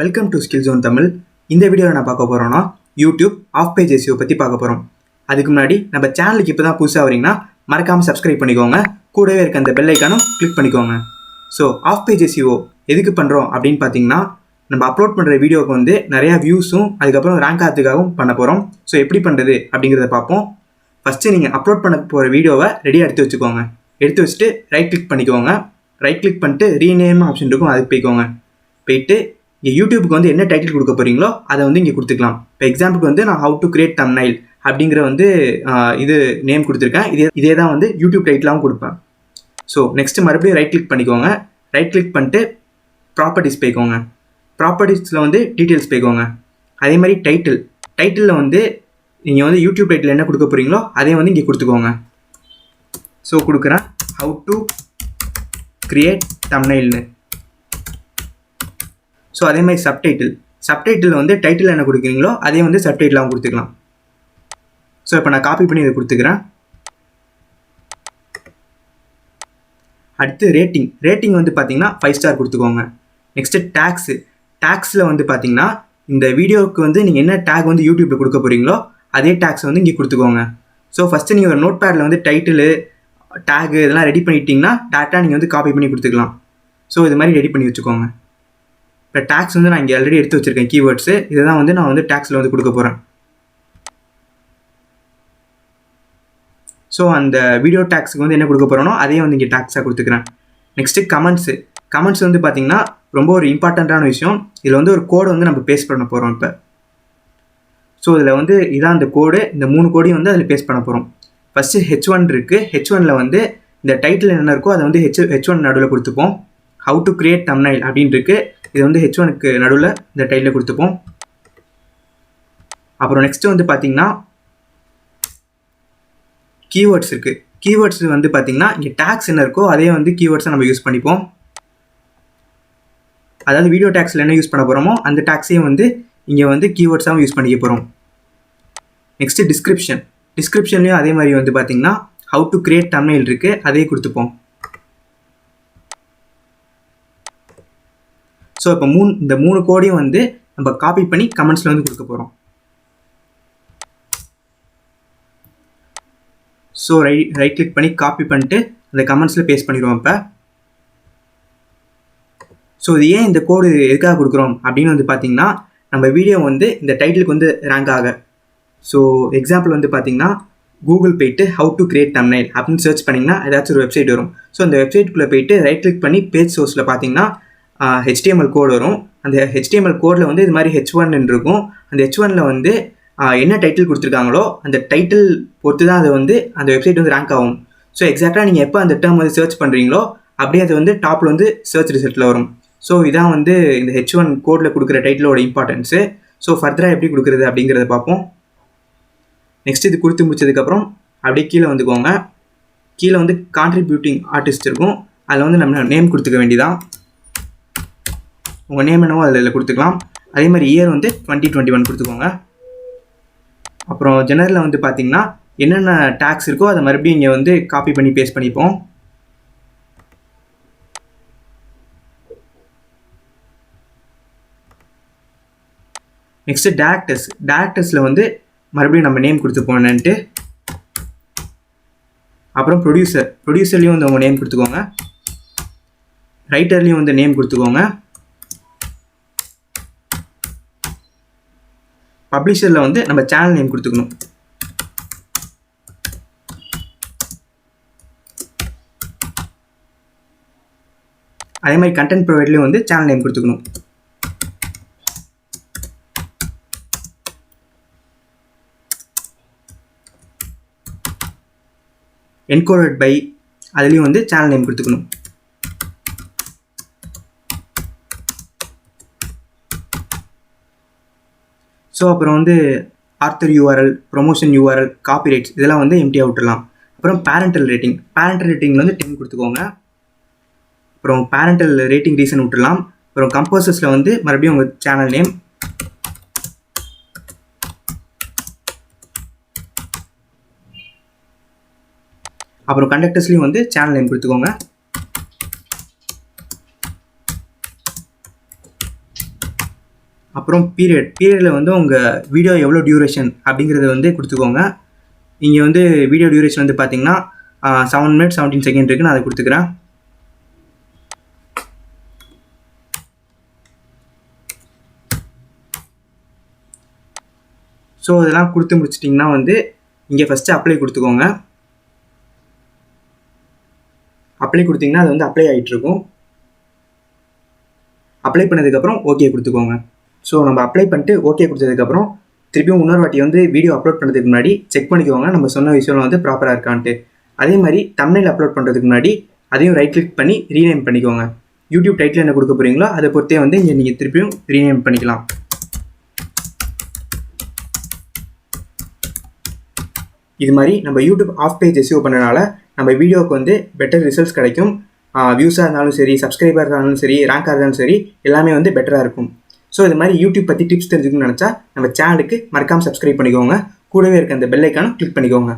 Welcome to skill zone Tamil. இந்த வீடியோவில் நான் பார்க்க போகிறோன்னா யூடியூப் ஆஃப் பேஜ் எஸ்இஓ பற்றி பார்க்க போகிறோம். அதுக்கு முன்னாடி நம்ம சேனலுக்கு இப்போ தான் புதுசாக வரீங்கன்னா மறக்காமல் சப்ஸ்கிரைப் பண்ணிக்கோங்க. கூடவே இருக்க அந்த பெல் ஐக்கானும் கிளிக் பண்ணிக்கோங்க. ஸோ ஆஃப் பேஜ் எஸ்இஓ எதுக்கு பண்ணுறோம் அப்படின்னு பார்த்தீங்கன்னா, நம்ம அப்லோட் பண்ணுற வீடியோவுக்கு வந்து நிறையா வியூஸும் அதுக்கப்புறம் ரேங்க் ஆகிறதுக்காகவும் பண்ண போகிறோம். ஸோ எப்படி பண்ணுறது அப்படிங்கிறத பார்ப்போம். ஃபஸ்ட்டு நீங்கள் அப்லோட் பண்ண போகிற வீடியோவை ரெடியாக எடுத்து வச்சுக்கோங்க. எடுத்து வச்சுட்டு ரைட் கிளிக் பண்ணிக்கோங்க. ரைட் கிளிக் பண்ணிட்டு ரீநேம் ஆப்ஷன் இருக்கும், அதுக்கு போய்க்கோங்க. போயிட்டு இங்கே யூடியூபுக்கு வந்து என்ன டைட்டில் கொடுக்க போகிறீங்களோ அதை வந்து இங்கே கொடுத்துக்கலாம். இப்போ எக்ஸாம்பிளுக்கு வந்து நான் ஹவு டு கிரியேட் தம்ப்நெயில் அப்படிங்கிற வந்து இது நேம் கொடுத்துருக்கேன். இதே தான் வந்து யூடியூப் டைட்டிலாகவும் கொடுப்பேன். ஸோ நெக்ஸ்ட்டு மறுபடியும் ரைட் கிளிக் பண்ணிக்கோங்க. ரைட் கிளிக் பண்ணிட்டு ப்ராப்பர்ட்டிஸ் போய்க்கோங்க. ப்ராப்பர்ட்டிஸில் வந்து டீட்டெயில்ஸ் போய்க்கோங்க. அதே மாதிரி டைட்டிலில் வந்து நீங்கள் வந்து யூடியூப் டைட்டில் என்ன கொடுக்க போகிறீங்களோ அதே வந்து இங்கே கொடுத்துக்கோங்க. ஸோ கொடுக்குறேன் ஹவு டு கிரியேட் தம்ப்நெயில்னு. ஸோ அதே மாதிரி சப்டைட்டில் வந்து டைட்டில் என்ன கொடுக்குறீங்களோ அதே வந்து சப்டைட்டிலாகவும் கொடுத்துக்கலாம். ஸோ இப்போ நான் காப்பி பண்ணி இதை கொடுத்துக்கிறேன். அடுத்து ரேட்டிங் வந்து பார்த்தீங்கன்னா 5 ஸ்டார் கொடுத்துக்கோங்க. நெக்ஸ்ட்டு டேக்ஸில் வந்து பார்த்தீங்கன்னா இந்த வீடியோவுக்கு வந்து நீங்கள் என்ன டேக் வந்து யூடியூப்பில் கொடுக்க போகிறீங்களோ அதே டேக்ஸ் வந்து இங்கே கொடுத்துக்கோங்க. ஸோ ஃபஸ்ட்டு நீங்கள் ஒரு நோட் பேடில் வந்து டைட்டிலு டேகு இதெல்லாம் ரெடி பண்ணிட்டீங்கன்னா டேரெக்டாக நீங்கள் வந்து காப்பி பண்ணி கொடுத்துக்கலாம். ஸோ இது மாதிரி ரெடி பண்ணி வச்சுக்கோங்க. இப்போ டேக்ஸ் வந்து நான் இங்கே ஆல்ரெடி எடுத்து வச்சுருக்கேன் கீவேர்ட்ஸு. இதை தான் வந்து நான் வந்து டேக்ஸில் வந்து கொடுக்க போகிறேன். ஸோ அந்த வீடியோ டேக்ஸுக்கு வந்து என்ன கொடுக்க போகிறோனோ அதே வந்து இங்கே டேக்ஸாக கொடுத்துக்கிறேன். நெக்ஸ்ட்டு கமெண்ட்ஸ் வந்து பார்த்திங்கன்னா ரொம்ப ஒரு இம்பார்ட்டண்ட்டான விஷயம். இதில் வந்து ஒரு கோடை வந்து நம்ம பேஸ்ட் பண்ண போகிறோம் இப்போ. ஸோ இதில் வந்து இதான் அந்த கோடு. இந்த 3 கோடையும் வந்து அதில் பேஸ்ட் பண்ண போகிறோம். ஃபஸ்ட்டு H1 இருக்குது. H1ல் வந்து இந்த டைட்டில் என்ன இருக்கோ அதை வந்து H1 நடுவில் கொடுத்துப்போம். ஹவு டு கிரியேட் தம்ப்நெயில் அப்படின்னு இருக்குது. இது வந்து H1க்கு நடுவில் இந்த டைட்டில் கொடுத்துப்போம். அப்புறம் நெக்ஸ்ட்டு வந்து பார்த்திங்கன்னா கீவேர்ட்ஸ் இருக்குது. கீவேர்ட்ஸ் வந்து பார்த்திங்கன்னா இங்கே டேக்ஸ் என்ன இருக்கோ அதே வந்து கீவேர்ட்ஸை நம்ம யூஸ் பண்ணிப்போம். அதாவது வீடியோ டேக்ஸில் என்ன யூஸ் பண்ண போகிறோமோ அந்த டேக்ஸையும் வந்து இங்கே வந்து கீவேர்ட்ஸாகவும் யூஸ் பண்ணிக்க போகிறோம். நெக்ஸ்ட்டு டிஸ்கிரிப்ஷன்லேயும் அதே மாதிரி வந்து பார்த்திங்கன்னா ஹவு டு கிரியேட் தம்ப்நெயில் இருக்குது, அதே கொடுத்துப்போம். ஸோ இப்போ இந்த 3 கோடையும் வந்து நம்ம காப்பி பண்ணி கமெண்ட்ஸில் வந்து கொடுக்க போகிறோம். ஸோ ரைட் கிளிக் பண்ணி காப்பி பண்ணிட்டு அந்த கமெண்ட்ஸில் பேஸ்ட் பண்ணிடுவோம் இப்போ. ஸோ இது ஏன் இந்த கோடு எதுக்காக கொடுக்குறோம் அப்படின்னு வந்து பார்த்திங்கன்னா, நம்ம வீடியோ வந்து இந்த டைட்டிலுக்கு வந்து ரேங்க் ஆக. ஸோ எக்ஸாம்பிள் வந்து பார்த்திங்கன்னா கூகுள் போய்ட்டு ஹவு டு கிரியேட் தம்ப்நெயில் அப்படின்னு சர்ச் பண்ணிங்கன்னா ஏதாச்சும் ஒரு வெப்சைட் வரும். ஸோ அந்த வெப்சைட்டுக்குள்ளே போய்ட்டு ரைட் கிளிக் பண்ணி பேஜ் சோர்ஸில் பார்த்திங்கன்னா HTML கோடு வரும். அந்த HTML கோடில் வந்து இது மாதிரி H1 இருக்கும். அந்த H1ல் வந்து என்ன டைட்டில் கொடுத்துருக்காங்களோ அந்த டைட்டில் பொறுத்து தான் அது வந்து அந்த வெப்சைட் வந்து ரேங்க் ஆகும். ஸோ எக்ஸாக்டாக நீங்கள் எப்போ அந்த டேர்ம் வந்து சர்ச் பண்ணுறீங்களோ அப்படியே அது வந்து டாப்பில் வந்து சர்ச் ரிசல்ட்டில் வரும். ஸோ இதான் வந்து இந்த H1 கோடில் கொடுக்குற டைட்டிலோட இம்பார்ட்டன்ஸு. ஸோ ஃபர்தராக எப்படி கொடுக்குறது அப்படிங்கிறத பார்ப்போம். நெக்ஸ்ட் இது கொடுத்து முடிச்சதுக்கப்புறம் அப்படியே கீழே வந்துக்கோங்க. கீழே வந்து கான்ட்ரிபியூட்டிங் ஆர்டிஸ்ட் இருக்கும். அதில் வந்து நம்ம நேம் கொடுத்துக்க வேண்டியதான். உங்கள் நேம் என்னவோ அதில் கொடுத்துக்கலாம். அதே மாதிரி இயர் வந்து 2021 கொடுத்துக்கோங்க. அப்புறம் ஜெனரலில் வந்து பார்த்திங்கன்னா என்னென்ன டேக்ஸ் இருக்கோ அதை மறுபடியும் இங்கே வந்து காப்பி பண்ணி பேஸ்ட் பண்ணிப்போம். நெக்ஸ்ட்டு டேரக்டர்ஸில் வந்து மறுபடியும் நம்ம நேம் கொடுத்துப்போம் என்னன்ட்டு. அப்புறம் ப்ரொடியூசர்லேயும் வந்து உங்கள் நேம் கொடுத்துக்கோங்க. ரைட்டர்லேயும் வந்து நேம் கொடுத்துக்கோங்க. பப்ளிஷரில் வந்து நம்ம சேனல் நேம் கொடுத்துக்கணும். அதே மாதிரி கண்டென்ட் ப்ரொவைடர்லேயும் வந்து சேனல் நேம் கொடுத்துக்கணும். என்கோடட் பை அதுலேயும் வந்து சேனல் நேம் கொடுத்துக்கணும். ஸோ அப்புறம் வந்து author URL, promotion URL, copyrights இதெல்லாம் வந்து எம்டியாக விட்டுடலாம். அப்புறம் பேரண்டல் ரேட்டிங்கில் வந்து 10 கொடுத்துக்கோங்க. அப்புறம் பேரண்டல் ரேட்டிங் ரீசன் விட்டுடலாம். அப்புறம் கம்போசர்ஸில் வந்து மறுபடியும் உங்கள் சேனல் நேம். அப்புறம் கண்டக்டர்ஸ்லேயும் வந்து சேனல் நேம் கொடுத்துக்கோங்க. அப்புறம் பீரியடில் வந்து உங்கள் வீடியோ எவ்வளோ டியூரேஷன் அப்படிங்கிறத வந்து கொடுத்துக்கோங்க. இங்கே வந்து வீடியோ டியூரேஷன் வந்து பார்த்தீங்கன்னா 7 minutes 17 seconds இருக்குது. நான் அதை கொடுத்துக்கிறேன். ஸோ இதெல்லாம் கொடுத்து முடிச்சிட்டிங்கன்னா வந்து இங்கே ஃபஸ்ட்டு அப்ளை கொடுத்துக்கோங்க. அப்ளை கொடுத்தீங்கன்னா அது வந்து அப்ளை ஆகிட்டுருக்கும். அப்ளை பண்ணதுக்கப்புறம் ஓகே கொடுத்துக்கோங்க. ஸோ நம்ம அப்ளை பண்ணிட்டு ஓகே கொடுத்ததுக்கப்புறம் திருப்பியும் இன்னொரு வாட்டி வந்து வீடியோ அப்லோட் பண்ணுறதுக்கு முன்னாடி செக் பண்ணிக்கோங்க நம்ம சொன்ன விஷயம் வந்து ப்ராப்பராக இருக்கான்ட்டு. அதே மாதிரி தம்ப்நெயில் அப்லோட் பண்ணுறதுக்கு முன்னாடி அதையும் ரைட் கிளிக் பண்ணி ரீநேம் பண்ணிக்கோங்க. யூடியூப் டைட்டில் என்ன கொடுக்க போகிறீங்களோ அதை பொறுத்தே வந்து இங்கே நீங்கள் திருப்பியும் ரீநேம் பண்ணிக்கலாம். இது மாதிரி நம்ம யூடியூப் ஆஃப் பேஜ் SEO பண்ணுறதுனால நம்ம வீடியோவுக்கு வந்து பெட்டர் ரிசல்ட்ஸ் கிடைக்கும். வியூஸாக இருந்தாலும் சரி, சப்ஸ்கிரைபர் இருந்தாலும் சரி, ரேங்காக இருந்தாலும் சரி, எல்லாமே வந்து பெட்டராக இருக்கும். ஸோ இது மாதிரி யூடியூப் பற்றி டிப்ஸ் தெரிஞ்சுக்கணும்னு நினச்சா நம்ம சேனலுக்கு மறக்காமல் சப்ஸ்கிரைப் பண்ணிக்கோங்க. கூடவே இருக்க அந்த பெல் ஐக்கானும் கிளிக் பண்ணிக்கோங்க.